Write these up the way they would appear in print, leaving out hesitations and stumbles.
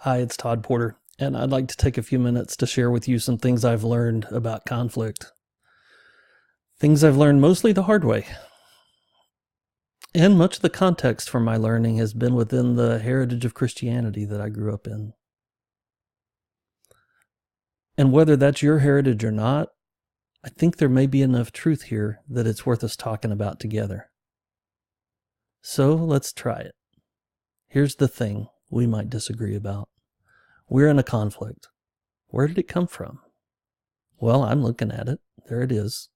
Hi, it's Todd Porter, and I'd like to take a few minutes to share with you some things I've learned about conflict. Things I've learned mostly the hard way. And much of the context for my learning has been within the heritage of Christianity that I grew up in. And whether that's your heritage or not, I think there may be enough truth here that it's worth us talking about together. So let's try it. Here's the thing we might disagree about. We're in a conflict. Where did it come from? Well, I'm looking at it. There it is.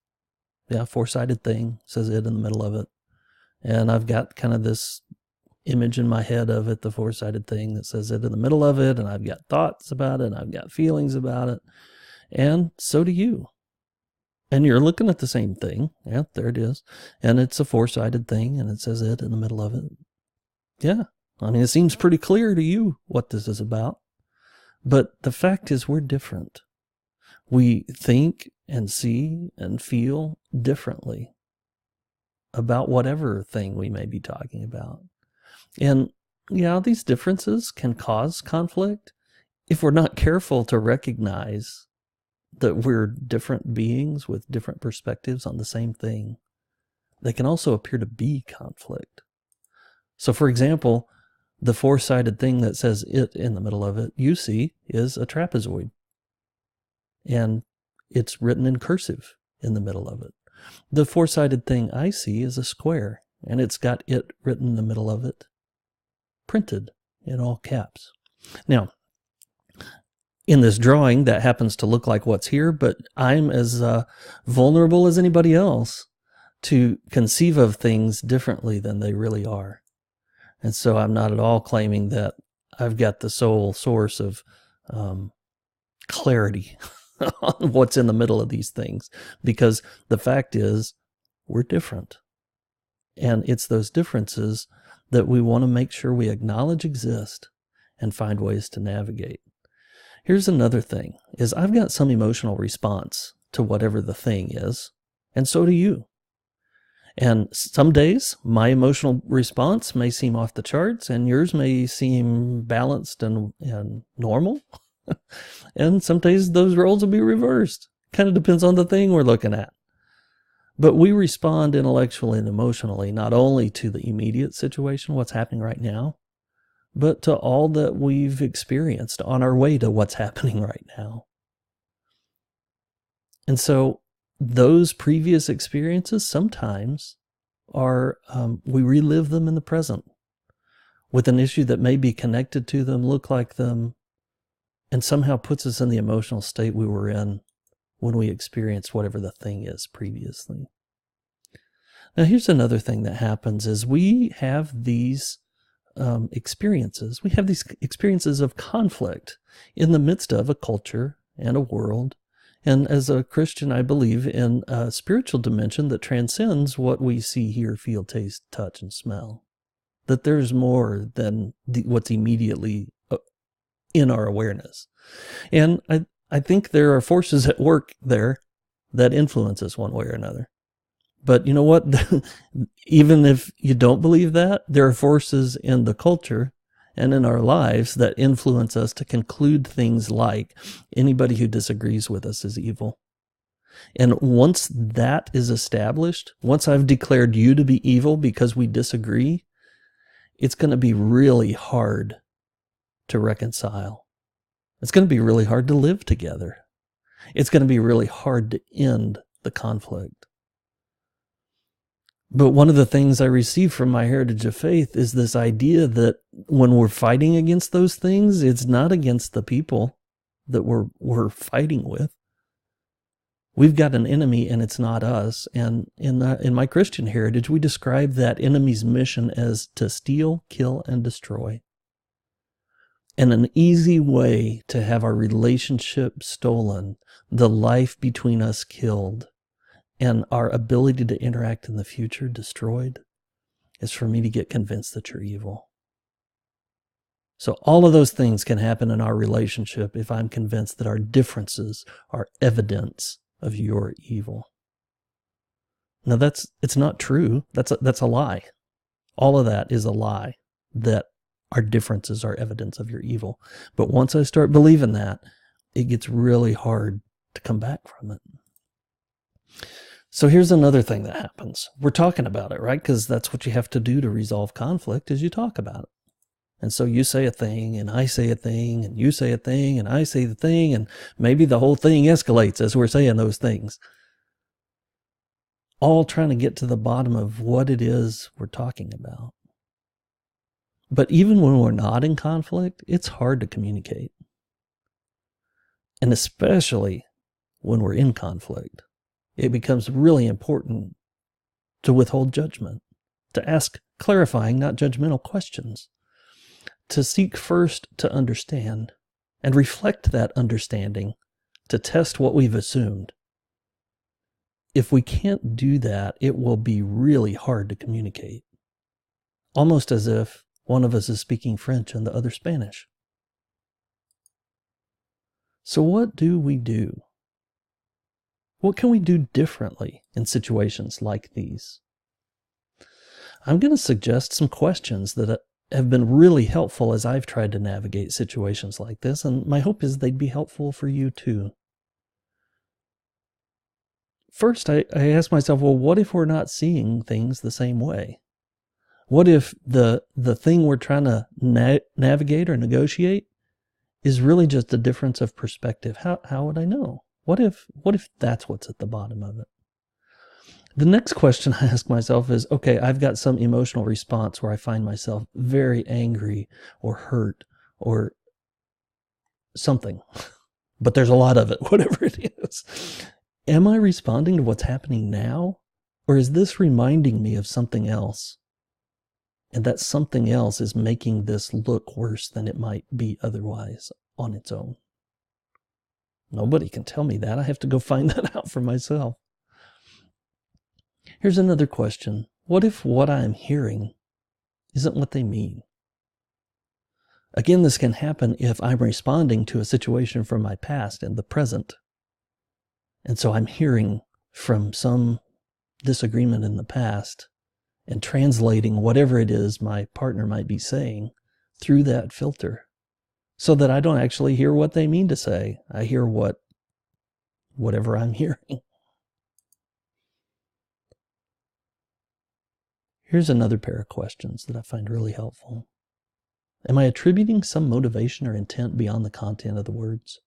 Yeah, four-sided thing, says it in the middle of it. And I've got kind of this image in my head of it, the four-sided thing that says it in the middle of it, and I've got thoughts about it, and I've got feelings about it, and so do you. And you're looking at the same thing. Yeah, there it is. And it's a four-sided thing, and it says it in the middle of it. Yeah, I mean, it seems pretty clear to you what this is about. But the fact is we're different. We think and see and feel differently about whatever thing we may be talking about. And yeah, these differences can cause conflict if we're not careful to recognize that we're different beings with different perspectives on the same thing. They can also appear to be conflict. So for example, the four-sided thing that says it in the middle of it, you see, is a trapezoid. And it's written in cursive in the middle of it. The four-sided thing I see is a square, and it's got it written in the middle of it, printed in all caps. Now, in this drawing, that happens to look like what's here, but I'm as vulnerable as anybody else to conceive of things differently than they really are. And so I'm not at all claiming that I've got the sole source of clarity on what's in the middle of these things, because the fact is we're different. And it's those differences that we want to make sure we acknowledge exist and find ways to navigate. Here's another thing, is I've got some emotional response to whatever the thing is, and so do you. And some days my emotional response may seem off the charts and yours may seem balanced and normal. And some days those roles will be reversed. Kind of depends on the thing we're looking at. But we respond intellectually and emotionally not only to the immediate situation, what's happening right now, but to all that we've experienced on our way to what's happening right now. And so those previous experiences sometimes are, we relive them in the present with an issue that may be connected to them, look like them, and somehow puts us in the emotional state we were in when we experienced whatever the thing is previously. Now, here's another thing that happens is we have these experiences. We have these experiences of conflict in the midst of a culture and a world. And as a Christian, I believe in a spiritual dimension that transcends what we see, hear, feel, taste, touch, and smell. That there's more than what's immediately in our awareness. And I think there are forces at work there that influence us one way or another. But you know what? Even if you don't believe that, there are forces in the culture and in our lives that influence us to conclude things like anybody who disagrees with us is evil. And once that is established, once I've declared you to be evil because we disagree, it's going to be really hard to reconcile. It's going to be really hard to live together. It's going to be really hard to end the conflict. But one of the things I receive from my heritage of faith is this idea that when we're fighting against those things, it's not against the people that we're fighting with. We've got an enemy and it's not us. And in my Christian heritage, we describe that enemy's mission as to steal, kill, and destroy. And an easy way to have our relationship stolen, the life between us killed, and our ability to interact in the future destroyed, is for me to get convinced that you're evil. So all of those things can happen in our relationship if I'm convinced that our differences are evidence of your evil. Now it's not true. That's a lie. All of that is a lie that our differences are evidence of your evil. But once I start believing that, it gets really hard to come back from it. So here's another thing that happens. We're talking about it, right? Because that's what you have to do to resolve conflict, is you talk about it. And so you say a thing, and I say a thing, and you say a thing, and I say the thing, and maybe the whole thing escalates as we're saying those things. All trying to get to the bottom of what it is we're talking about. But even when we're not in conflict, it's hard to communicate. And especially when we're in conflict, it becomes really important to withhold judgment, to ask clarifying, not judgmental questions, to seek first to understand and reflect that understanding, to test what we've assumed. If we can't do that, it will be really hard to communicate, almost as if one of us is speaking French and the other Spanish. So what do we do? What can we do differently in situations like these? I'm going to suggest some questions that have been really helpful as I've tried to navigate situations like this, and my hope is they'd be helpful for you too. First, I ask myself, well, what if we're not seeing things the same way? What if the thing we're trying to navigate or negotiate is really just a difference of perspective? How would I know? What if that's what's at the bottom of it? The next question I ask myself is, okay, I've got some emotional response where I find myself very angry or hurt or something, but there's a lot of it, whatever it is. Am I responding to what's happening now? Or is this reminding me of something else? And that something else is making this look worse than it might be otherwise on its own. Nobody can tell me that. I have to go find that out for myself. Here's another question. What if what I'm hearing isn't what they mean? Again, this can happen if I'm responding to a situation from my past and the present. And so I'm hearing from some disagreement in the past and translating whatever it is my partner might be saying through that filter, so that I don't actually hear what they mean to say. I hear whatever I'm hearing. Here's another pair of questions that I find really helpful. Am I attributing some motivation or intent beyond the content of the words?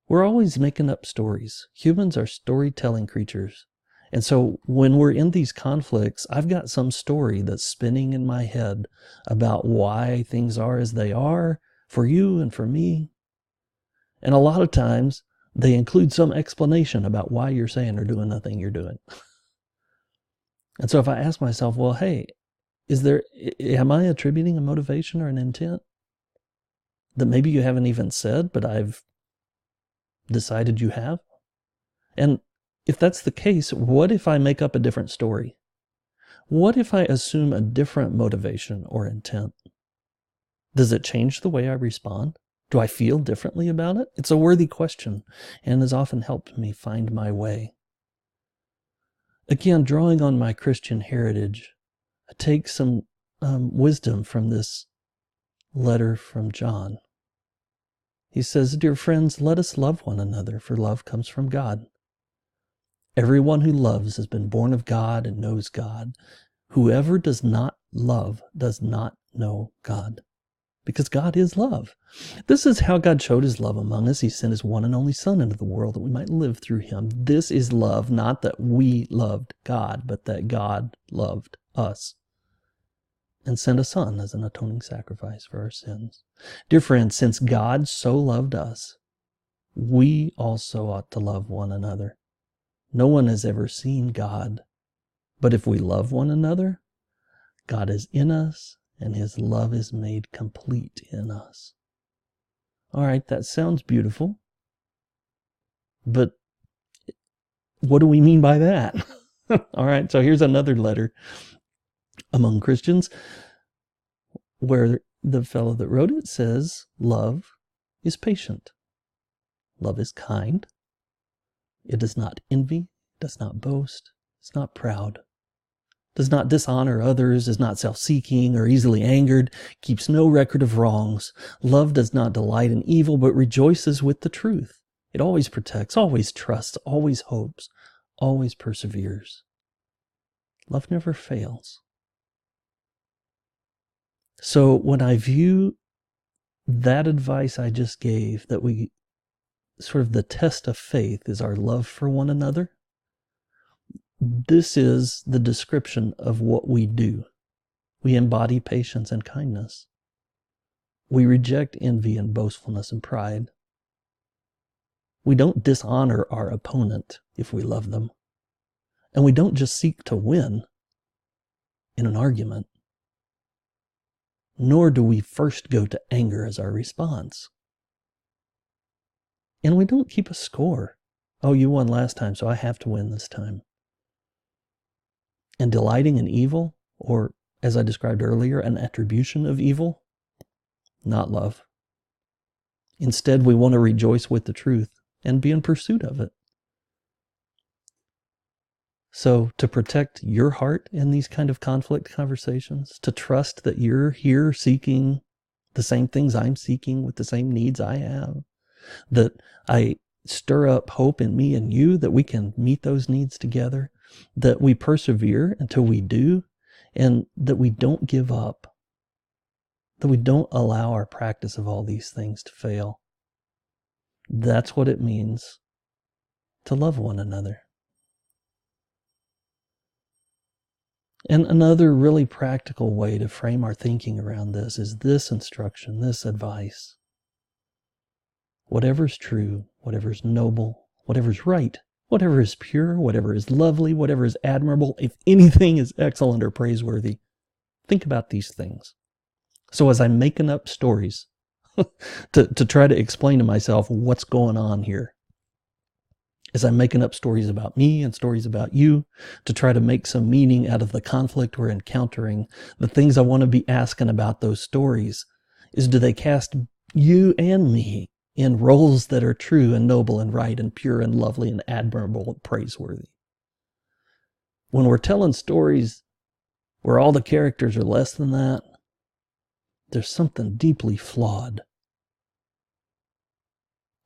We're always making up stories. Humans are storytelling creatures. And so when we're in these conflicts, I've got some story that's spinning in my head about why things are as they are for you and for me. And a lot of times they include some explanation about why you're saying or doing the thing you're doing. And so if I ask myself, well, hey, am I attributing a motivation or an intent that maybe you haven't even said, but I've decided you have? And if that's the case, what if I make up a different story? What if I assume a different motivation or intent? Does it change the way I respond? Do I feel differently about it? It's a worthy question and has often helped me find my way. Again, drawing on my Christian heritage, I take some wisdom from this letter from John. He says, "Dear friends, let us love one another, for love comes from God. Everyone who loves has been born of God and knows God. Whoever does not love does not know God, because God is love. This is how God showed his love among us. He sent his one and only Son into the world that we might live through him. This is love, not that we loved God, but that God loved us and sent a Son as an atoning sacrifice for our sins. Dear friends, since God so loved us, we also ought to love one another. No one has ever seen God, but if we love one another, God is in us, and his love is made complete in us." All right, that sounds beautiful, but what do we mean by that? All right, so here's another letter among Christians where the fellow that wrote it says, love is patient. Love is kind. It does not envy, does not boast, is not proud, does not dishonor others, is not self-seeking or easily angered, keeps no record of wrongs. Love does not delight in evil, but rejoices with the truth. It always protects, always trusts, always hopes, always perseveres. Love never fails. So when I view that advice I just gave, that we sort of the test of faith is our love for one another, this is the description of what we do. We embody patience and kindness. We reject envy and boastfulness and pride. We don't dishonor our opponent if we love them. And we don't just seek to win in an argument. Nor do we first go to anger as our response. And we don't keep a score. Oh, you won last time, so I have to win this time. And delighting in evil, or as I described earlier, an attribution of evil, not love. Instead, we want to rejoice with the truth and be in pursuit of it. So to protect your heart in these kind of conflict conversations, to trust that you're here seeking the same things I'm seeking with the same needs I have, that I stir up hope in me and you, that we can meet those needs together, that we persevere until we do, and that we don't give up, that we don't allow our practice of all these things to fail. That's what it means to love one another. And another really practical way to frame our thinking around this is this instruction, this advice. Whatever's true, whatever's noble, whatever's right, whatever is pure, whatever is lovely, whatever is admirable, if anything is excellent or praiseworthy, think about these things. So as I'm making up stories to try to explain to myself what's going on here, as I'm making up stories about me and stories about you, to try to make some meaning out of the conflict we're encountering, the things I want to be asking about those stories is, do they cast you and me in roles that are true and noble and right and pure and lovely and admirable and praiseworthy? When we're telling stories where all the characters are less than that, there's something deeply flawed.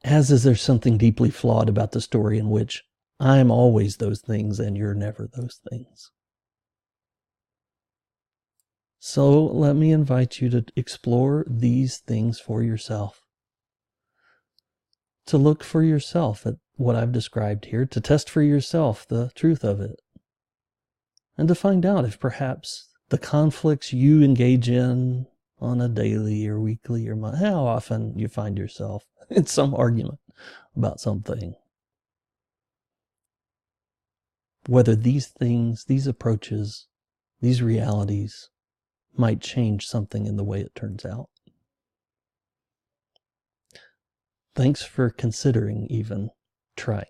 As is there something deeply flawed about the story in which I'm always those things and you're never those things. So let me invite you to explore these things for yourself. To look for yourself at what I've described here, to test for yourself the truth of it, and to find out if perhaps the conflicts you engage in on a daily or weekly or monthly, how often you find yourself in some argument about something. Whether these things, these approaches, these realities might change something in the way it turns out. Thanks for considering even trying.